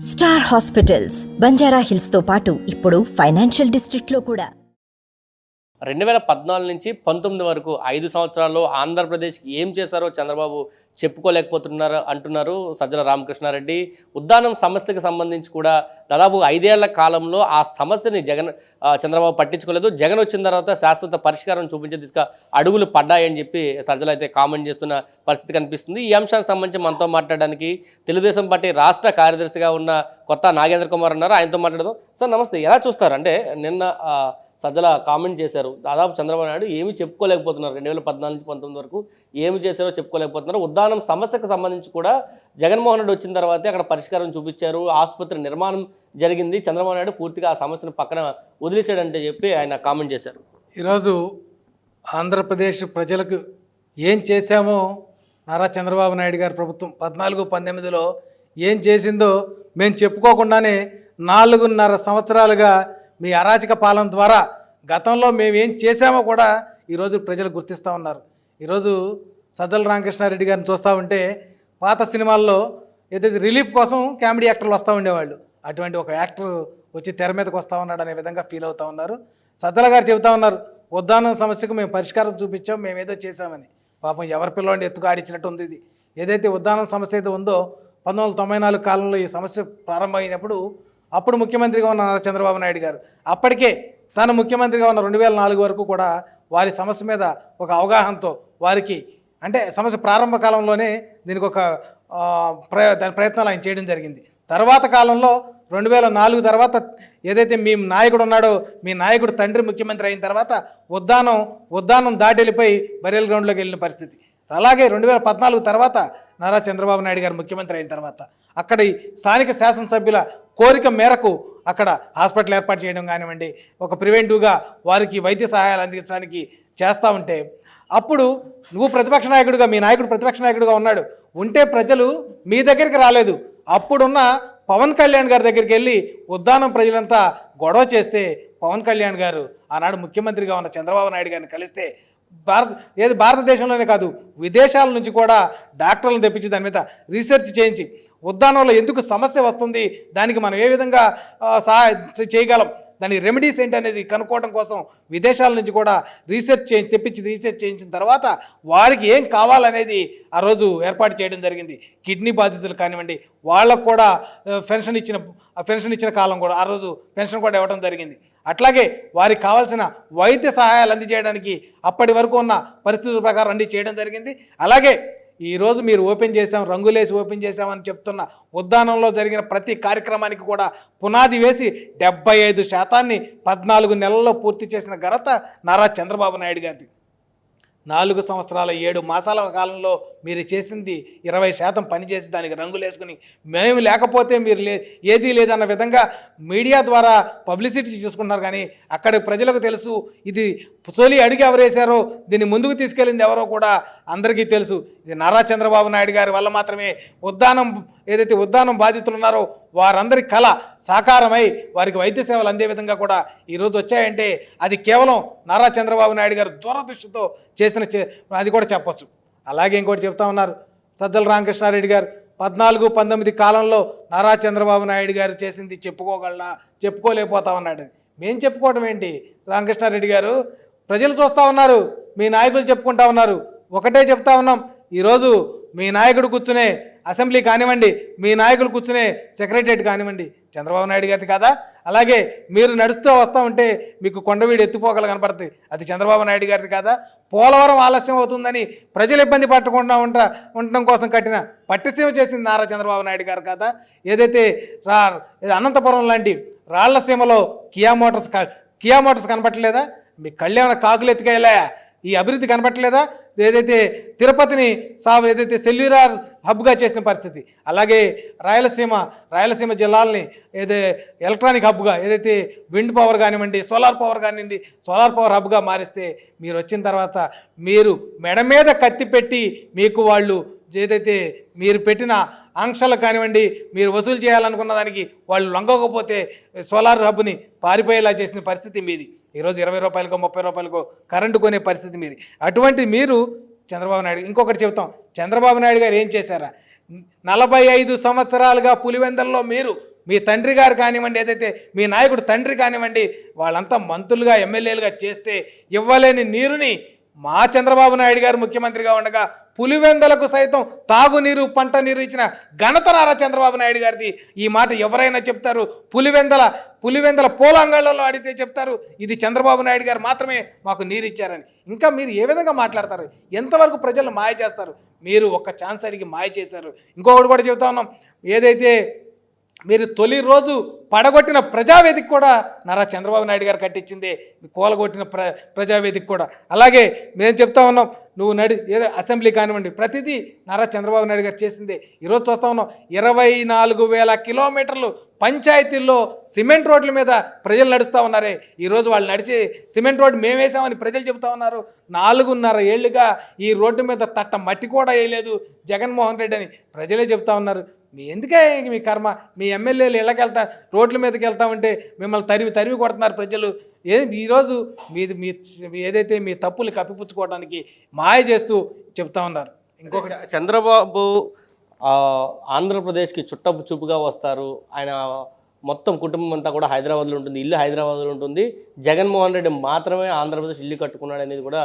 Star hospitals Banjara hills తో పాటు ఇప్పుడు ఫైనాన్షియల్ డిస్ట్రిక్ట్ లో కూడా 2014 నుంచి 19 వరకు 5 సంవత్సరాల్లో ఆంధ్రప్రదేశ్కి ఏం చేశారో చంద్రబాబు చెప్పుకోలేకపోతున్నారు అంటున్నారు సజ్జల రామకృష్ణారెడ్డి. ఉద్దానం సమస్యకు సంబంధించి కూడా దాదాపు 5 ఏళ్ల కాలంలో ఆ సమస్యని చంద్రబాబు పట్టించుకోలేదు. జగన్ వచ్చిన తర్వాత శాశ్వత పరిష్కారం చూపించే దిశగా అడుగులు పడ్డాయని చెప్పి సజ్జల అయితే కామెంట్ చేస్తున్న పరిస్థితి కనిపిస్తుంది. ఈ అంశానికి సంబంధించి మనతో మాట్లాడడానికి తెలుగుదేశం పార్టీ రాష్ట్ర కార్యదర్శిగా ఉన్న కొత్త నాగేంద్ర కుమార్ ఉన్నారు. ఆయనతో మాట్లాడదాం. సార్ నమస్తే. ఎలా చూస్తారు అంటే నిన్న సజ్జల కామెంట్ చేశారు, దాదాపు చంద్రబాబు నాయుడు ఏమీ చెప్పుకోలేకపోతున్నారు, 2014 నుంచి 19 వరకు ఏమి చేశారో చెప్పుకోలేకపోతున్నారు. ఉద్దానం సమస్యకు సంబంధించి కూడా జగన్మోహన్ రెడ్డి వచ్చిన తర్వాతే అక్కడ పరిష్కారం చూపించారు, ఆసుపత్రి నిర్మాణం జరిగింది, చంద్రబాబు నాయుడు పూర్తిగా ఆ సమస్యను పక్కన వదిలేశాడంటే చెప్పి ఆయన కామెంట్ చేశారు. ఈరోజు ఆంధ్రప్రదేశ్ ప్రజలకు ఏం చేశామో నారా చంద్రబాబు నాయుడు గారి ప్రభుత్వం 14-18లో ఏం చేసిందో మేము చెప్పుకోకుండానే 4.5 సంవత్సరాలుగా మీ అరాచక పాలన ద్వారా గతంలో మేము ఏం చేశామో కూడా ఈరోజు ప్రజలు గుర్తిస్తూ ఉన్నారు. ఈరోజు సజ్జల రామకృష్ణారెడ్డి గారిని చూస్తూ ఉంటే పాత సినిమాల్లో ఏదైతే రిలీఫ్ కోసం కామెడీ యాక్టర్లు వస్తూ ఉండేవాళ్ళు, అటువంటి ఒక యాక్టర్ వచ్చి తెర మీదకి వస్తూ ఉన్నాడు అనే విధంగా ఫీల్ అవుతూ ఉన్నారు. సజ్జల గారు చెబుతూ ఉన్నారు, ఉద్దానం సమస్యకు మేము పరిష్కారం చూపించాం, మేము ఏదో చేశామని. పాపం ఎవరి పిల్లవాడిని ఎత్తుకు ఆడించినట్టు ఉంది ఇది. ఏదైతే ఉద్దానం సమస్య అయితే ఉందో 1994 కాలంలో ఈ సమస్య ప్రారంభమైనప్పుడు అప్పుడు ముఖ్యమంత్రిగా ఉన్న చంద్రబాబు నాయుడు గారు అప్పటికే తాను ముఖ్యమంత్రిగా ఉన్న 2004 వరకు కూడా వారి సమస్య మీద ఒక అవగాహనతో వారికి అంటే సమస్య ప్రారంభ కాలంలోనే దీనికి ఒక దాని ప్రయత్నాలు ఆయన చేయడం జరిగింది. తర్వాత కాలంలో 2004 తర్వాత ఏదైతే మీ నాయకుడు ఉన్నాడో మీ నాయకుడు తండ్రి ముఖ్యమంత్రి అయిన తర్వాత ఉద్దానం దాటి వెళ్ళిపోయి బరియల్ గ్రౌండ్లోకి వెళ్ళిన పరిస్థితి. అలాగే 2014 తర్వాత నారా చంద్రబాబు నాయుడు గారు ముఖ్యమంత్రి అయిన తర్వాత అక్కడి స్థానిక శాసనసభ్యుల కోరిక మేరకు అక్కడ హాస్పిటల్ ఏర్పాటు చేయడం కానివ్వండి, ఒక ప్రివెంటివ్గా వారికి వైద్య సహాయాలు అందించడానికి చేస్తూ ఉంటే అప్పుడు నువ్వు ప్రతిపక్ష నాయకుడిగా మీ నాయకుడు ప్రతిపక్ష నాయకుడిగా ఉన్నాడు ఉంటే ప్రజలు మీ దగ్గరికి రాలేదు. అప్పుడున్న పవన్ కళ్యాణ్ గారి దగ్గరికి వెళ్ళి ఉద్దానం ప్రజలంతా గొడవ చేస్తే పవన్ కళ్యాణ్ గారు ఆనాడు ముఖ్యమంత్రిగా ఉన్న చంద్రబాబు నాయుడు గారిని కలిస్తే భారతదేశంలోనే కాదు విదేశాల నుంచి కూడా డాక్టర్లను తెప్పించి దాని మీద రీసెర్చ్ చేయించి ఉద్దానంలో ఎందుకు సమస్య వస్తుంది, దానికి మనం ఏ విధంగా చేయగలం, దాని రెమెడీస్ ఏంటి అనేది కనుక్కోవడం కోసం విదేశాల నుంచి కూడా రీసెర్చ్ చేయించిన తర్వాత వారికి ఏం కావాలనేది ఆ రోజు ఏర్పాటు చేయడం జరిగింది. కిడ్నీ బాధితులు కానివ్వండి వాళ్ళకు కూడా పెన్షన్ ఇచ్చిన కాలం కూడా ఆ రోజు పెన్షన్ కూడా ఇవ్వడం జరిగింది. అట్లాగే వారికి కావాల్సిన వైద్య సహాయాలు అందజేయడానికి అప్పటి వరకు ఉన్న పరిస్థితుల ప్రకారం అన్ని చేయడం జరిగింది. అలాగే ఈరోజు మీరు రంగులేసి ఓపెన్ చేసామని చెప్తున్న ఉద్దానంలో జరిగిన ప్రతి కార్యక్రమానికి కూడా పునాది వేసి 75% 14 నెలల్లో పూర్తి చేసిన ఘనత నారా చంద్రబాబు నాయుడు గారిది. 4 సంవత్సరాల 7 మాసాల కాలంలో మీరు చేసింది 20% పనిచేసి దానికి రంగులేసుకుని మేము లేకపోతే మీరు ఏదీ లేదన్న విధంగా మీడియా ద్వారా పబ్లిసిటీ చేసుకుంటున్నారు. కానీ అక్కడ ప్రజలకు తెలుసు ఇది తొలి అడుగు ఎవరేశారో దీన్ని ముందుకు తీసుకెళ్ళింది ఎవరో కూడా అందరికీ తెలుసు. ఇది నారా చంద్రబాబు నాయుడు గారి వల్ల మాత్రమే ఉద్దానం బాధితులు ఉన్నారో వారందరి కళ సాకారమై వారికి వైద్య సేవలు అందే విధంగా కూడా ఈరోజు వచ్చాయంటే అది కేవలం నారా చంద్రబాబు నాయుడు గారు దూరదృష్టితో చేసిన అది కూడా చెప్పొచ్చు. అలాగే ఇంకోటి చెప్తా ఉన్నారు సజ్జల రామకృష్ణారెడ్డి గారు 14-19 కాలంలో నారా చంద్రబాబు నాయుడు గారు చేసింది చెప్పుకోలేకపోతా ఉన్నాడు. మేము చెప్పుకోవడం ఏంటి రామకృష్ణారెడ్డి గారు, ప్రజలు చూస్తూ ఉన్నారు, మీ నాయకులు చెప్పుకుంటా ఉన్నారు. ఒకటే చెప్తా ఉన్నాం, ఈరోజు మీ నాయకుడు కూర్చునే అసెంబ్లీ కానివ్వండి, మీ నాయకులు కూర్చునే సెక్రటరియట్ కానివ్వండి చంద్రబాబు నాయుడు గారిది కదా. అలాగే మీరు నడుస్తూ వస్తూ ఉంటే మీకు కొండవీడు ఎత్తిపోగలు కనపడుతుంది, అది చంద్రబాబు నాయుడు గారిది కదా. పోలవరం ఆలస్యం అవుతుందని ప్రజలు ఇబ్బంది పట్టకుండా ఉండటం కోసం కట్టిన పట్టిసీమ చేసింది నారా చంద్రబాబు నాయుడు గారు కదా. ఏదైతే అనంతపురం లాంటి రాళ్లసీమలో కియా మోటార్స్ కనపట్టలేదా, మీ కళ్ళు ఏమైనా కాకులు ఎత్తుకెళ్ళా, ఈ అభివృద్ధి కనపట్టలేదా. ఏదైతే తిరుపతిని ఏదైతే సెల్యులార్ హబ్గా చేసిన పరిస్థితి, అలాగే రాయలసీమ జిల్లాలని ఎలక్ట్రానిక్ హబ్గా ఏదైతే విండ్ పవర్ కానివ్వండి సోలార్ పవర్ హబ్గా మారిస్తే మీరు వచ్చిన తర్వాత మీరు మెడ మీద కత్తి పెట్టి మీకు వాళ్ళు ఏదైతే మీరు పెట్టిన ఆంక్షలు కానివ్వండి మీరు వసూలు చేయాలనుకున్న దానికి వాళ్ళు లొంగకపోతే సోలార్ హబ్ని పారిపోయేలా చేసిన పరిస్థితి మీది. ఈరోజు 20 రూపాయలకో 30 రూపాయలకో కరెంటు కొనే పరిస్థితి మీది. అటువంటి మీరు చంద్రబాబు నాయుడు ఇంకొకటి చెబుతాం, చంద్రబాబు నాయుడు గారు ఏం చేశారా, 45 సంవత్సరాలుగా పులివెందల్లో మీరు మీ తండ్రి గారు కానివ్వండి, ఏదైతే మీ నాయకుడు తండ్రి కానివ్వండి, వాళ్ళంతా మంత్రులుగా ఎమ్మెల్యేలుగా చేస్తే ఇవ్వలేని నీరుని మా చంద్రబాబు నాయుడు గారు ముఖ్యమంత్రిగా ఉండగా పులివెందలకు సైతం తాగునీరు పంట నీరు ఇచ్చిన ఘనత నారా చంద్రబాబు నాయుడు గారిది. ఈ మాట ఎవరైనా చెప్తారు. పులివెందల పోలాంగళ్ళలో అడిగితే చెప్తారు ఇది చంద్రబాబు నాయుడు గారు మాత్రమే మాకు నీరు ఇచ్చారని. ఇంకా మీరు ఏ విధంగా మాట్లాడతారు? ఎంతవరకు ప్రజలను మాయ చేస్తారు? మీరు ఒక్క ఛాన్స్ అడిగి మాయ చేశారు. ఇంకొకటి కూడా చెబుతా ఉన్నాం, ఏదైతే మీరు తొలి రోజు పడగొట్టిన ప్రజావేదిక కూడా నారా చంద్రబాబు నాయుడు గారు కట్టించిందే, కూలగొట్టిన ప్రజావేదిక కూడా. అలాగే మేము చెప్తా ఉన్నాం, నువ్వు ఏదో అసెంబ్లీ కానివ్వండి ప్రతిదీ నారా చంద్రబాబు నాయుడు గారు చేసిందే. ఈరోజు చూస్తూ ఉన్నాం 24,000 కిలోమీటర్లు పంచాయతీల్లో సిమెంట్ రోడ్ల మీద ప్రజలు నడుస్తూ ఉన్నారే. ఈరోజు వాళ్ళు నడిచి సిమెంట్ రోడ్డు మేము వేసామని ప్రజలు చెబుతూ ఉన్నారు. 4.5 ఏళ్లుగా ఈ రోడ్డు మీద తట్ట మట్టి కూడా వేయలేదు జగన్మోహన్ రెడ్డి అని ప్రజలే చెబుతూ ఉన్నారు. ఎందుకే మీ కర్మ? మీ ఎమ్మెల్యేలు ఇళ్ళకెళ్తా రోడ్ల మీదకి వెళ్తా ఉంటే మిమ్మల్ని తరిమి కొడుతున్నారు ప్రజలు. ఈరోజు మీ ఏదైతే మీ తప్పులు కప్పిపుచ్చుకోవడానికి మాయ చేస్తూ చెప్తా ఉన్నారు. ఇంకొకటి, చంద్రబాబు ఆంధ్రప్రదేశ్కి చుట్టపు చూపుగా వస్తారు. ఆయన మొత్తం కుటుంబం అంతా కూడా హైదరాబాద్లో ఉంటుంది, ఇల్లు హైదరాబాద్లో ఉంటుంది. జగన్మోహన్ రెడ్డి మాత్రమే ఆంధ్రప్రదేశ్ ఇల్లు కట్టుకున్నాడు అనేది కూడా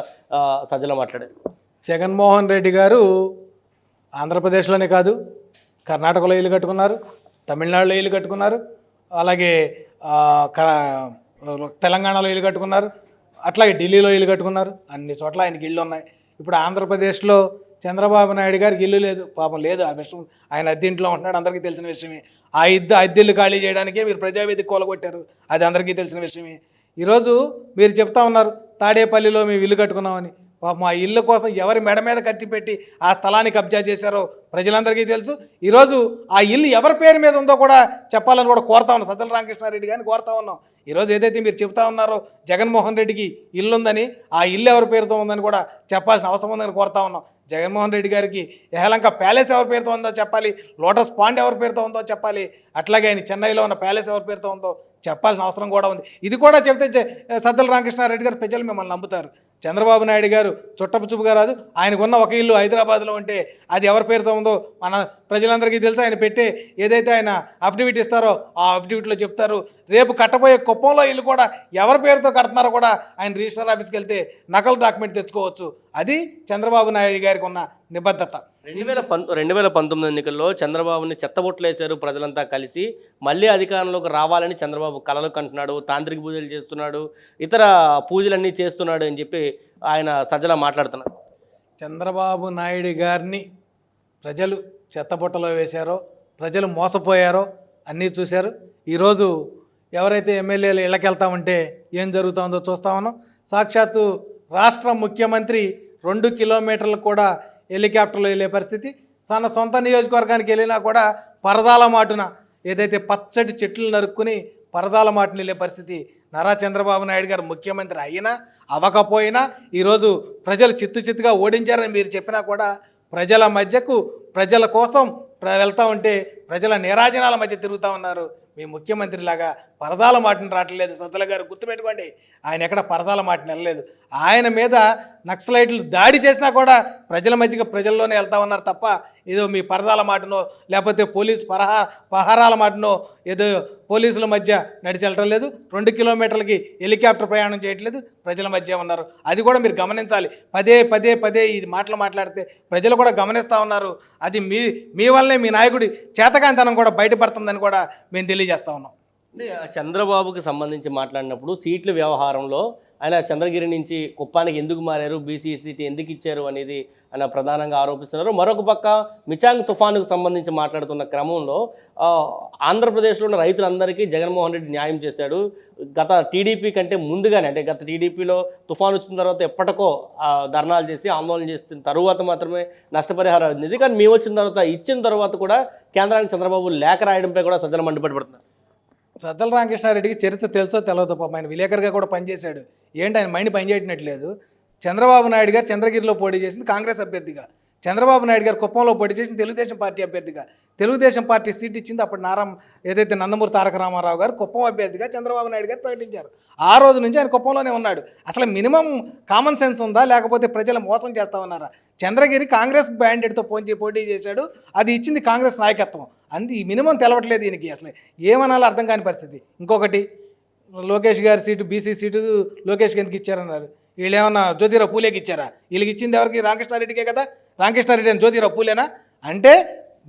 సజ్జల మాట్లాడారు. జగన్మోహన్ రెడ్డి గారు ఆంధ్రప్రదేశ్లోనే కాదు, కర్ణాటకలో ఇల్లు కట్టుకున్నారు, తమిళనాడులో ఇల్లు కట్టుకున్నారు, అలాగే తెలంగాణలో ఇల్లు కట్టుకున్నారు, అట్లాగే ఢిల్లీలో ఇల్లు కట్టుకున్నారు. అన్ని చోట్ల ఆయనకి ఇళ్ళు ఉన్నాయి. ఇప్పుడు ఆంధ్రప్రదేశ్లో చంద్రబాబు నాయుడు గారికి ఇల్లు లేదు, పాపం లేదు. ఆ విషయం ఆయన అద్దెంట్లో ఉంటున్నాడు, అందరికీ తెలిసిన విషయమే. ఆ అద్దెళ్ళు ఖాళీ చేయడానికే మీరు ప్రజావేదిక కూలగొట్టారు, అది అందరికీ తెలిసిన విషయమే. ఈరోజు మీరు చెప్తా ఉన్నారు తాడేపల్లిలో మేము ఇల్లు కట్టుకున్నామని. పాపం ఆ ఇల్లు కోసం ఎవరి మెడ మీద కత్తి పెట్టి ఆ స్థలాన్ని కబ్జా చేశారో ప్రజలందరికీ తెలుసు. ఈరోజు ఆ ఇల్లు ఎవరి పేరు మీద ఉందో కూడా చెప్పాలని కూడా కోరుతా ఉన్నాం, సజ్జల రామకృష్ణారెడ్డి గారిని కోరుతా ఉన్నాం. ఈరోజు ఏదైతే మీరు చెప్తా ఉన్నారో జగన్మోహన్ రెడ్డికి ఇల్లు ఉందని, ఆ ఇల్లు ఎవరి పేరుతో ఉందని కూడా చెప్పాల్సిన అవసరం ఉందని కోరుతా ఉన్నాం. జగన్మోహన్ రెడ్డి గారికి యహలంక ప్యాలెస్ ఎవరి పేరుతో ఉందో చెప్పాలి, లోటస్ పాండ్ ఎవరి పేరుతో ఉందో చెప్పాలి, అట్లాగే ఆయన చెన్నైలో ఉన్న ప్యాలెస్ ఎవరి పేరుతో ఉందో చెప్పాల్సిన అవసరం కూడా ఉంది. ఇది కూడా చెప్తే సజ్జల రామకృష్ణారెడ్డి గారు ప్రజలు మిమ్మల్ని నమ్ముతారు. చంద్రబాబు నాయుడు గారు చుట్టపు చూపుగా రాదు, ఆయనకున్న ఒక ఇల్లు హైదరాబాద్లో ఉంటే అది ఎవరి పేరుతో ఉందో మన ప్రజలందరికీ తెలుసు. ఆయన పెట్టే ఏదైతే ఆయన అఫిడవిట్ ఇస్తారో ఆ అఫిడవిట్లో చెప్తారు. రేపు కట్టబోయే కుప్పంలో ఇల్లు కూడా ఎవరి పేరుతో కడుతున్నారో కూడా ఆయన రిజిస్టర్ ఆఫీస్కి వెళ్తే నకలు డాక్యుమెంట్ తెచ్చుకోవచ్చు. అది చంద్రబాబు నాయుడు గారికి ఉన్న నిబద్ధత. 2019 ఎన్నికల్లో చంద్రబాబుని చెత్తబొట్లేశారు ప్రజలంతా కలిసి. మళ్ళీ అధికారంలోకి రావాలని చంద్రబాబు కలలు కంటున్నాడు, తాంత్రిక పూజలు చేస్తున్నాడు, ఇతర పూజలన్నీ చేస్తున్నాడు అని చెప్పి ఆయన సజ్జల మాట్లాడుతున్నారు. చంద్రబాబు నాయుడు గారిని ప్రజలు చెత్తబుట్టలో వేశారో, ప్రజలు మోసపోయారో అన్నీ చూశారు. ఈరోజు ఎవరైతే ఎమ్మెల్యేలు ఇళ్ళకెళ్తామంటే ఏం జరుగుతుందో చూస్తా ఉన్నాం. సాక్షాత్తు రాష్ట్ర ముఖ్యమంత్రి 2 కిలోమీటర్లు కూడా హెలికాప్టర్లో వెళ్ళే పరిస్థితి. తన సొంత నియోజకవర్గానికి వెళ్ళినా కూడా పరదాల మాటున ఏదైతే పచ్చటి చెట్లు నరుక్కుని పరదాల మాటున వెళ్ళే పరిస్థితి. నారా చంద్రబాబు నాయుడు గారు ముఖ్యమంత్రి అయినా అవ్వకపోయినా ఈరోజు ప్రజలు చిత్తుగా ఓడించారని మీరు చెప్పినా కూడా ప్రజల మధ్యకు ప్రజల కోసం వెళ్తూ ఉంటే ప్రజల నీరాజనాల మధ్య తిరుగుతూ ఉన్నారు. మీ ముఖ్యమంత్రిలాగా పరదాల మాటను రావట్లేదు. సజ్జల గారు గుర్తుపెట్టుకోండి, ఆయన ఎక్కడ పరదాల మాటను వెళ్ళలేదు. ఆయన మీద నక్సలైట్లు దాడి చేసినా కూడా ప్రజల మధ్యగా ప్రజల్లోనే వెళ్తా ఉన్నారు తప్ప ఏదో మీ పరదాల మాటనో లేకపోతే పోలీస్ పహారాల మాటనో ఏదో పోలీసుల మధ్య నడిచి వెళ్ళటం లేదు. 2 కిలోమీటర్లకి హెలికాప్టర్ ప్రయాణం చేయట్లేదు, ప్రజల మధ్య ఉన్నారు. అది కూడా మీరు గమనించాలి. పదే ఈ మాటలు మాట్లాడితే ప్రజలు కూడా గమనిస్తూ ఉన్నారు. అది మీ వల్లనే మీ నాయకుడి చేతకాంతనం కూడా బయటపడుతుందని కూడా మేము తెలియజేస్తా ఉన్నాం. అంటే చంద్రబాబుకి సంబంధించి మాట్లాడినప్పుడు సీట్ల వ్యవహారంలో ఆయన చంద్రగిరి నుంచి కుప్పానికి ఎందుకు మారారు, బీసీ సీట్ ఎందుకు ఇచ్చారు అనేది ఆయన ప్రధానంగా ఆరోపిస్తున్నారు. మరొక పక్క మిచాంగ్ తుఫానుకు సంబంధించి మాట్లాడుతున్న క్రమంలో ఆంధ్రప్రదేశ్లో ఉన్న రైతులందరికీ జగన్మోహన్ రెడ్డి న్యాయం చేశాడు. గత టీడీపీ కంటే ముందుగానే, అంటే గత టీడీపీలో తుఫాను వచ్చిన తర్వాత ఎప్పటికో ధర్నాలు చేసి ఆందోళన చేసిన తర్వాత మాత్రమే నష్టపరిహారం అందింది. కానీ మేము వచ్చిన తర్వాత ఇచ్చిన తర్వాత కూడా కేంద్రానికి చంద్రబాబు లేఖ రాయడంపై కూడా సజ్జల మండిపడుతున్నారు. సజ్జల రామకృష్ణారెడ్డికి చరిత్ర తెలుసో తెలియదో పాపం, ఆయన విలేకరుగా కూడా పనిచేశాడు. ఏంటి ఆయన మైండ్ పనిచేయట్లేదు. చంద్రబాబు నాయుడు గారు చంద్రగిరిలో పోటీ చేసింది కాంగ్రెస్ అభ్యర్థిగా, చంద్రబాబు నాయుడు గారు కుప్పంలో పోటీ చేసింది తెలుగుదేశం పార్టీ అభ్యర్థిగా. తెలుగుదేశం పార్టీ సీట్ ఇచ్చింది అప్పుడు ఏదైతే నందమూరి తారక రామారావు గారు కుప్పం అభ్యర్థిగా చంద్రబాబు నాయుడు గారు ప్రకటించారు. ఆ రోజు నుంచి ఆయన కుప్పంలోనే ఉన్నాడు. అసలు మినిమం కామన్ సెన్స్ ఉందా, లేకపోతే ప్రజలు మోసం చేస్తా ఉన్నారా? చంద్రగిరి కాంగ్రెస్ బ్యాండెడ్తో పోటీ చేశాడు, అది ఇచ్చింది కాంగ్రెస్ నాయకత్వం. ఈ మినిమం తెలవట్లేదు దీనికి. అసలు ఏమనాలో అర్థం కాని పరిస్థితి. ఇంకొకటి, లోకేష్ గారి సీటు బీసీ సీటు లోకేష్కి ఎందుకు ఇచ్చారన్నారు. వీళ్ళు ఏమన్నా జ్యోతిరావు పూలేకి ఇచ్చారా? వీళ్ళకి ఇచ్చింది ఎవరికి? రామకృష్ణారెడ్డికే కదా. రామకృష్ణారెడ్డి అని జ్యోతిరావు పూలేనా? అంటే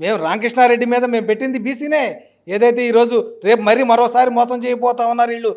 మేము రామకృష్ణారెడ్డి మీద మేము పెట్టింది బీసీనే. ఏదైతే ఈరోజు రేపు మరోసారి మోసం చేయబోతా ఉన్నారు వీళ్ళు,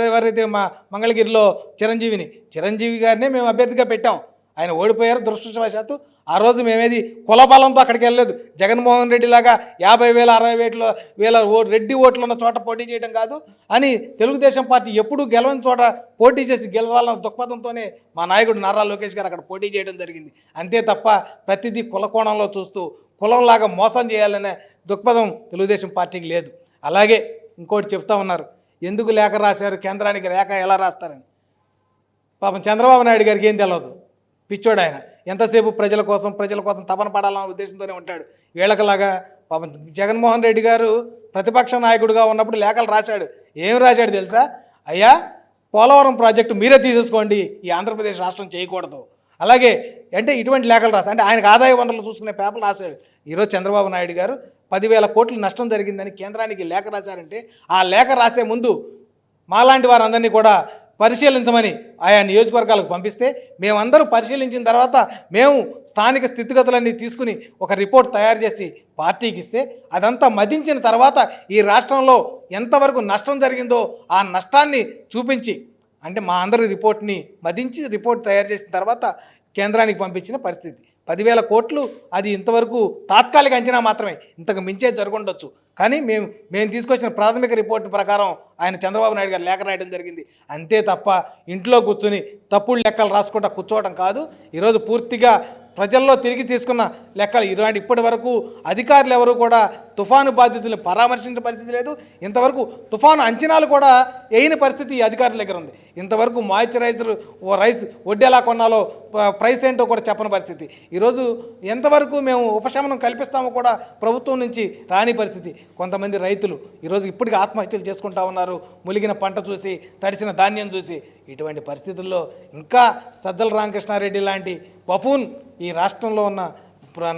ఎవరైతే మా మంగళగిరిలో చిరంజీవి గారినే మేము అభ్యర్థిగా పెట్టాం. ఆయన ఓడిపోయారు దురదృష్టవశాత్తు. ఆ రోజు మేమేది కులబలంతో అక్కడికి వెళ్ళలేదు. జగన్మోహన్ రెడ్డి లాగా 50,000 60,000 రెడ్డి ఓట్లు ఉన్న చోట పోటీ చేయడం కాదు అని తెలుగుదేశం పార్టీ ఎప్పుడూ గెలవని చోట పోటీ చేసి గెలవాలన్న దృక్పథంతోనే మా నాయకుడు నారా లోకేష్ గారు అక్కడ పోటీ చేయడం జరిగింది. అంతే తప్ప ప్రతిదీ కుల కోణంలో చూస్తూ కులంలాగా మోసం చేయాలనే దృక్పథం తెలుగుదేశం పార్టీకి లేదు. అలాగే ఇంకోటి చెప్తా ఉన్నారు, ఎందుకు లేఖ రాశారు కేంద్రానికి, లేఖ ఎలా రాస్తారని. పాపం చంద్రబాబు నాయుడు గారికి ఏం తెలియదు, పిచ్చోడు ఆయన. ఎంతసేపు ప్రజల కోసం తపన పడాలన్న ఉద్దేశంతోనే ఉంటాడు. వీళ్ళకలాగా పాపం జగన్మోహన్ రెడ్డి గారు ప్రతిపక్ష నాయకుడిగా ఉన్నప్పుడు లేఖలు రాశాడు. ఏం రాశాడు తెలుసా? అయ్యా, పోలవరం ప్రాజెక్టు మీరే తీసేసుకోండి, ఈ ఆంధ్రప్రదేశ్ రాష్ట్రం చేయకూడదు. అలాగే అంటే ఇటువంటి లేఖలు రాశాడు. అంటే ఆయనకు ఆదాయ వనరులు చూసుకునే పేపర్లు రాశాడు. ఈరోజు చంద్రబాబు నాయుడు గారు 10,000 కోట్లు నష్టం జరిగిందని కేంద్రానికి లేఖ రాశారంటే, ఆ లేఖ రాసే ముందు మాలాంటి వారందరినీ కూడా పరిశీలించమని ఆయా నియోజకవర్గాలకు పంపిస్తే, మేమందరూ పరిశీలించిన తర్వాత మేము స్థానిక స్థితిగతులన్నీ తీసుకుని ఒక రిపోర్ట్ తయారు చేసి పార్టీకి ఇస్తే, అదంతా మదించిన తర్వాత ఈ రాష్ట్రంలో ఎంతవరకు నష్టం జరిగిందో ఆ నష్టాన్ని చూపించి, అంటే మా అందరి రిపోర్ట్ని మదించి రిపోర్ట్ తయారు చేసిన తర్వాత కేంద్రానికి పంపించిన పరిస్థితి. 10,000 కోట్లు అది ఇంతవరకు తాత్కాలిక అంచనా మాత్రమే, ఇంతకు మించే జరుగుండొచ్చు. కానీ మేము తీసుకొచ్చిన ప్రాథమిక రిపోర్టు ప్రకారం ఆయన చంద్రబాబు నాయుడు గారు లేఖ రాయడం జరిగింది. అంతే తప్ప ఇంట్లో కూర్చుని తప్పుడు లెక్కలు రాసుకుంటా కూర్చోవడం కాదు. ఈరోజు పూర్తిగా ప్రజల్లో తిరిగి తీసుకున్న లెక్కలు. ఇప్పటి వరకు అధికారులు ఎవరు కూడా తుఫాను బాధితులను పరామర్శించిన పరిస్థితి లేదు. ఇంతవరకు తుఫాను అంచనాలు కూడా వేయని పరిస్థితి ఈ అధికారుల దగ్గర ఉంది. ఇంతవరకు మాయిశ్చరైజర్ రైస్ వడ్డీ ఎలా కొనాలో ప్రైస్ ఏంటో కూడా చెప్పని పరిస్థితి. ఈరోజు ఎంతవరకు మేము ఉపశమనం కల్పిస్తామో కూడా ప్రభుత్వం నుంచి రాని పరిస్థితి. కొంతమంది రైతులు ఈరోజు ఇప్పటికీ ఆత్మహత్యలు చేసుకుంటా ఉన్నారు, ములిగిన పంట చూసి, తడిసిన ధాన్యం చూసి. ఇటువంటి పరిస్థితుల్లో ఇంకా సజ్జల రామకృష్ణారెడ్డి లాంటి బఫూన్ ఈ రాష్ట్రంలో ఉన్న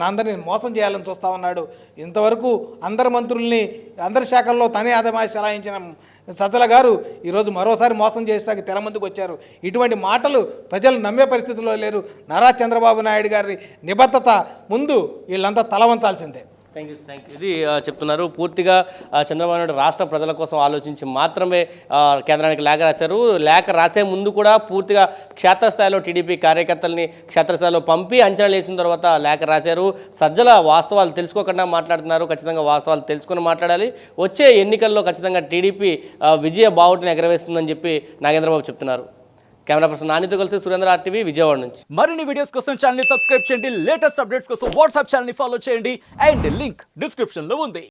అందరినీ మోసం చేయాలని చూస్తూ ఉన్నాడు. ఇంతవరకు అందరి మంత్రుల్ని అందరి శాఖల్లో తనే ఆదమాయి చలాయించిన సజ్జల గారు ఈరోజు మరోసారి మోసం చేసేకి తెర ముందుకు వచ్చారు. ఇటువంటి మాటలు ప్రజలు నమ్మే పరిస్థితిలో లేరు. నారా చంద్రబాబు నాయుడు గారి నిబద్ధత ముందు వీళ్ళంతా తలవంచాల్సిందే. Thank you. ఇది చెప్తున్నారు. పూర్తిగా చంద్రబాబు నాయుడు రాష్ట్ర ప్రజల కోసం ఆలోచించి మాత్రమే కేంద్రానికి లేఖ రాశారు. లేఖ రాసే ముందు కూడా పూర్తిగా క్షేత్రస్థాయిలో టీడీపీ కార్యకర్తల్ని క్షేత్రస్థాయిలో పంపి అంచనాలు వేసిన తర్వాత లేఖ రాశారు. సజ్జల వాస్తవాలు తెలుసుకోకుండా మాట్లాడుతున్నారు. ఖచ్చితంగా వాస్తవాలు తెలుసుకొని మాట్లాడాలి. వచ్చే ఎన్నికల్లో ఖచ్చితంగా టీడీపీ విజయ బావుటిని ఎగరవేస్తుందని చెప్పి నాగేంద్రబాబు చెప్తున్నారు. కెమెరా పర్సన్ నానితో కలిసి సురేంద్ర RTV విజయవాడ నుంచి. మరిన్ని వీడియోస్ కోసం ఛానల్ ని సబ్స్క్రైబ్ చేయండి. లేటెస్ట్ అప్డేట్స్ కోసం వాట్సాప్ ఛానల్ ని ఫాలో చేయండి. అండ్ లింక్ డిస్క్రిప్షన్ లో ఉంది.